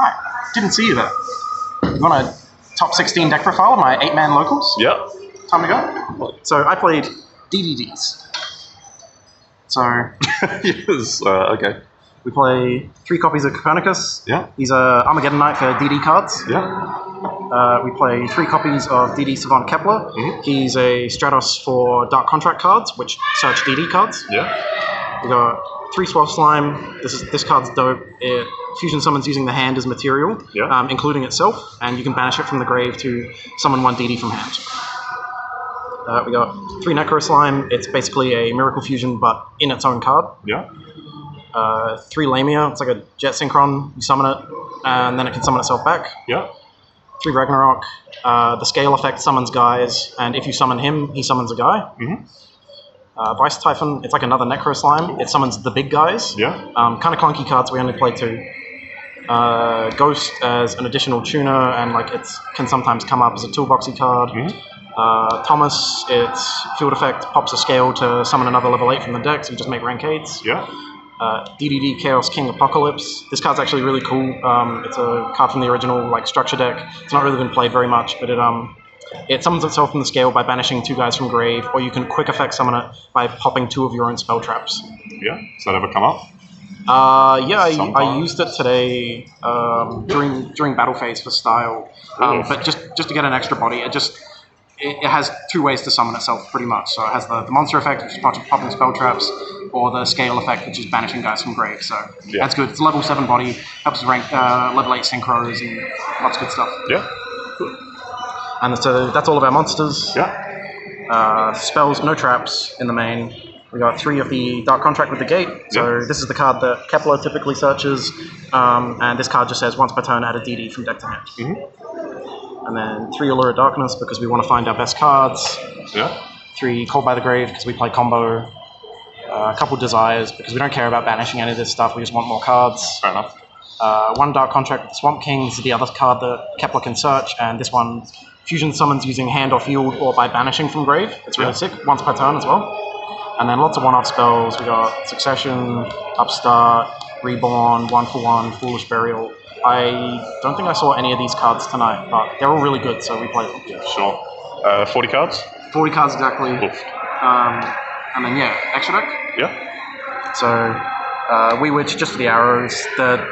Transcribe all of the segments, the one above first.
Hi, didn't see you there. You want a top 16 deck profile of my 8-man locals? Yep. Time to go. So I played DDDs. So Yes. Okay. we play 3 copies of Copernicus. Yeah. He's a Armageddon Knight for DD cards. Yeah. We play 3 copies of DD Savant Kepler. Mhm. He's a Stratos for Dark Contract cards, which search DD cards. Yeah. We got 3 Swell Slime. This card's dope. It fusion summons using the hand as material, Yeah. including itself, and you can banish it from the grave to summon 1 DD from hand. We got 3 Necro Slime. It's basically a Miracle Fusion, but in its own card. Yeah. 3 Lamia. It's like a Jet Synchron. You summon it, and then it can summon itself back. Yeah. 3 Ragnarok. The scale effect summons guys, and if you summon him, he summons a guy. Mhm. Vice Typhon, it's like another Necro Slime. It summons the big guys. Yeah. Kind of clunky cards, we only play 2. Ghost as an additional tuner, and like it can sometimes come up as a toolboxy card. Mhm. Thomas, its field effect pops a scale to summon another level 8 from the deck, so you just make rank 8s. Yeah. DDD Chaos King Apocalypse. This card's actually really cool. It's a card from the original like structure deck. It's not really been played very much, but it summons itself from the scale by banishing 2 guys from grave, or you can quick effect summon it by popping 2 of your own spell traps. Yeah. Does that ever come up? Yeah, I Sometimes. used it today during battle phase for style, but just to get an extra body. It has 2 ways to summon itself pretty much. So it has the monster effect, which is popping spell traps, or the scale effect, which is banishing guys from grave. So Yeah. that's good. It's a level 7 body, helps rank level 8 synchros and lots of good stuff. Yeah. And so that's all of our monsters. Yeah. Spells, no traps in the main. We got 3 of the Dark Contract with the Gate. So Yeah. this is the card that Kepler typically searches, and this card just says once per turn add a DD from deck to hand. Mhm. And then 3 Allure of Darkness because we want to find our best cards. Yeah. 3 Cold by the Grave because we play combo. A couple Desires because we don't care about banishing any of this stuff. We just want more cards. Fair enough. 1 Dark Contract with the Swamp King. This is the other card that Kepler can search, and this one fusion summons using hand or field or by banishing from grave. It's really Yeah. sick. Once per turn as well. And then lots of one-off spells. We got Succession, Upstart, Reborn, 1-for-1, Foolish Burial. I don't think I saw any of these cards tonight, but they're all really good, so we played them. Yeah. Sure. 40 cards. 40 cards exactly. Oof. And then, yeah, extra deck. Yeah. So, Wee Witch just for the arrows. The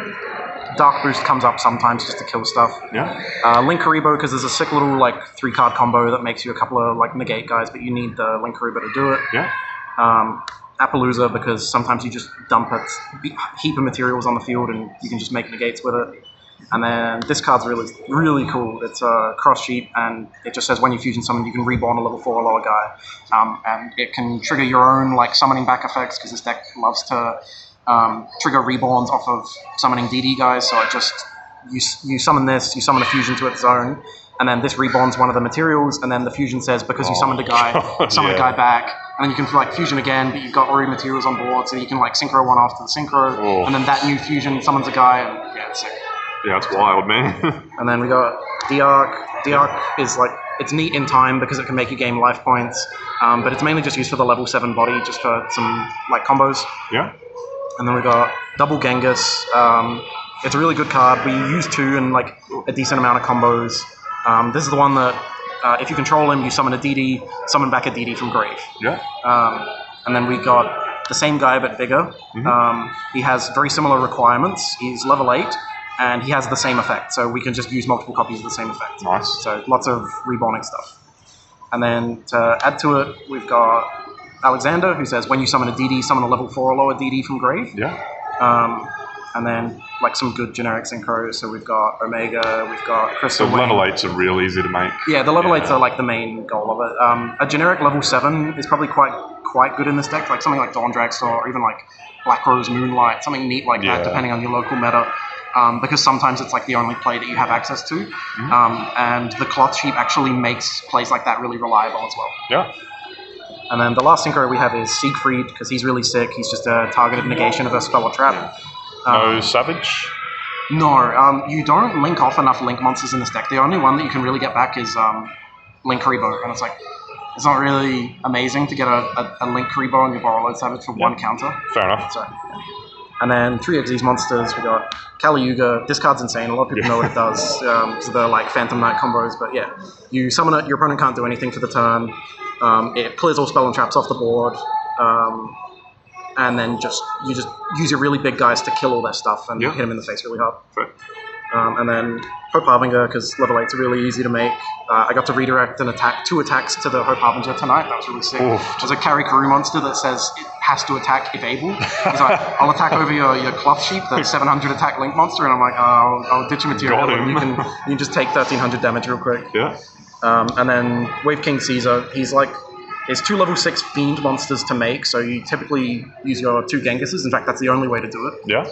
Dark Boost comes up sometimes just to kill stuff. Yeah. Link Karibo, because there's a sick little, like, 3-card combo that makes you a couple of, like, negate guys, but you need the Link Karibo to do it. Yeah. Appaloosa, because sometimes you just dump a heap of materials on the field and you can just make negates with it. And then this card's really, really cool. It's a cross sheet, and it just says when you fusion summon, you can reborn a level 4 or lower guy. And it can trigger your own like summoning back effects, because this deck loves to trigger reborns off of summoning DD guys. So it just, you summon this, you summon a fusion to its own, and then this reborns one of the materials, and then the fusion says, because you summoned a guy, summon a guy back, and then you can like fusion again, but you've got already materials on board, so you can like synchro one after the synchro, and then that new fusion summons a guy, and yeah, it's sick. Yeah, that's wild, man. And then we got D-Arc. D-Arc is like, it's neat in time because it can make you gain life points, but it's mainly just used for the level 7 body, just for some like combos. Yeah. And then we got Double Genghis. It's a really good card. We use 2 and like a decent amount of combos. This is the one that, if you control him, you summon a DD, summon back a DD from grave. Yeah. And then we got the same guy but bigger. He has very similar requirements. He's level 8, and he has the same effect. So we can just use multiple copies of the same effect. Nice. So lots of reborning stuff. And then to add to it, we've got Alexander, who says when you summon a DD, summon a level 4 or lower DD from grave. Yeah. And then like some good generic synchros. So we've got Omega, we've got So Crystal level Wing. 8s are real easy to make. Yeah, the level 8s are like the main goal of it. A generic level 7 is probably quite good in this deck, like something like Dawn Dragster, or even like Black Rose Moonlight, something neat like that, depending on your local meta. Because sometimes it's like the only play that you have access to. And the Cloth Sheep actually makes plays like that really reliable as well. Yeah. And then the last synchro we have is Siegfried, because he's really sick. He's just a targeted negation of a spell or trap. No Savage? No, you don't link off enough link monsters in this deck. The only one that you can really get back is Link Karibo, and it's like, it's not really amazing to get a Link Karibo on your Borrowload Savage for 1 counter. Fair enough. So, And then 3 Xyz monsters, we got Yugioh. This card's insane. A lot of people know what it does. So they're like Phantom Knight combos. But yeah, you summon it, your opponent can't do anything for the turn. It clears all spell and traps off the board. And then you just use your really big guys to kill all their stuff and hit them in the face really hard. Fair. And then Hope Harbinger, because level 8's really easy to make. I got to redirect and attack 2 attacks to the Hope Harbinger tonight. That was really sick. Oof. There's a Carry Karoo monster that says it has to attack if able. He's like, I'll attack over your Cloth Sheep, the 700 attack Link monster, and I'm like, I'll ditch your material. Got him. And you can just take 1300 damage real quick. Yeah. And then Wave King Caesar, he's like, it's 2 level 6 Fiend monsters to make, so you typically use your 2 Gengises. In fact, that's the only way to do it. Yeah.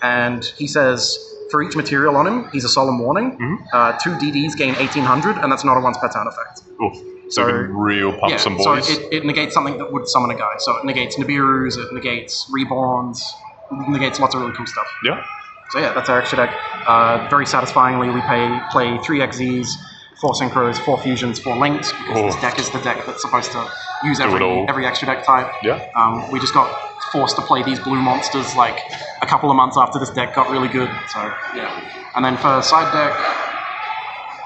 And he says, for each material on him, he's a Solemn Warning. 2 DDs gain 1800, and that's not a once per turn effect. Oof. So you can real pump some boys. So it negates something that would summon a guy. So it negates Nibiru's, it negates Reborns, it negates lots of really cool stuff. Yeah. So yeah, that's our extra deck. Very satisfyingly, we play 3 XZs, 4 Synchros, 4 Fusions, 4 Links, because this deck is the deck that's supposed to use every extra deck type. Yeah. We just got forced to play these blue monsters like a couple of months after this deck got really good. So yeah. And then for side deck,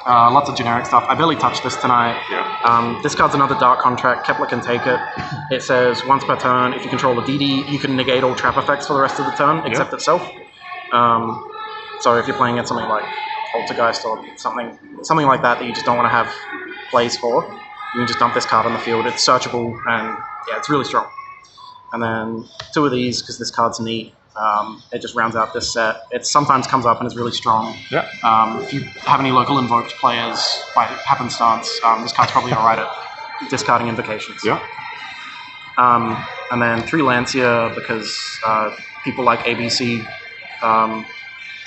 lots of generic stuff. I barely touched this tonight. Yeah. This card's another Dark Contract. Kepler can take it. It says once per turn, if you control a DD, you can negate all trap effects for the rest of the turn, except itself. So if you're playing at something like Poltergeist or something like that you just don't want to have plays for, you can just dump this card on the field. It's searchable, and yeah, it's really strong. And then 2 of these, because this card's neat. It just rounds out this set. It sometimes comes up and is really strong. Yeah. If you have any local invoked players by happenstance, this card's probably alright at discarding invocations. Yeah. And then 3 Lancia, because people like ABC.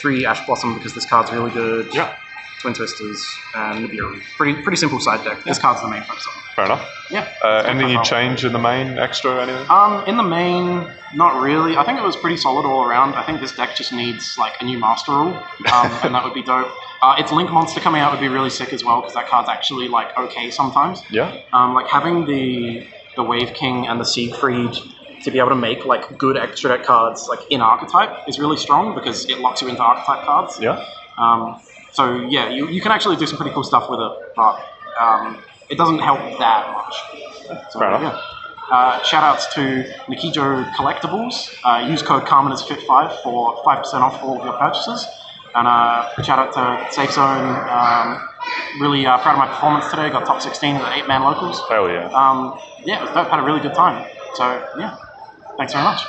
3 Ash Blossom, because this card's really good. Yeah. Twin Twisters and Nibiru. Pretty simple side deck. This card's the main focus on. Fair enough. Yeah. Anything you change in the main, extra, anything? In the main, not really. I think it was pretty solid all around. I think this deck just needs like a new master rule, and that would be dope. Its Link monster coming out would be really sick as well, because that card's actually like okay sometimes. Yeah. Like having the Wave King and the Siegfried to be able to make like good extra deck cards like in archetype is really strong, because it locks you into archetype cards. Yeah. So yeah, you can actually do some pretty cool stuff with it, but it doesn't help that much. So, Fair enough. Yeah. Shout outs to Yugioh Collectibles. Use code CARMIN5 for 5% off all of your purchases. And shout out to Safe Zone. Really proud of my performance today. Got top 16 with 8-man locals. Hell yeah. Yeah, it was dope. Had a really good time. So yeah, thanks very much.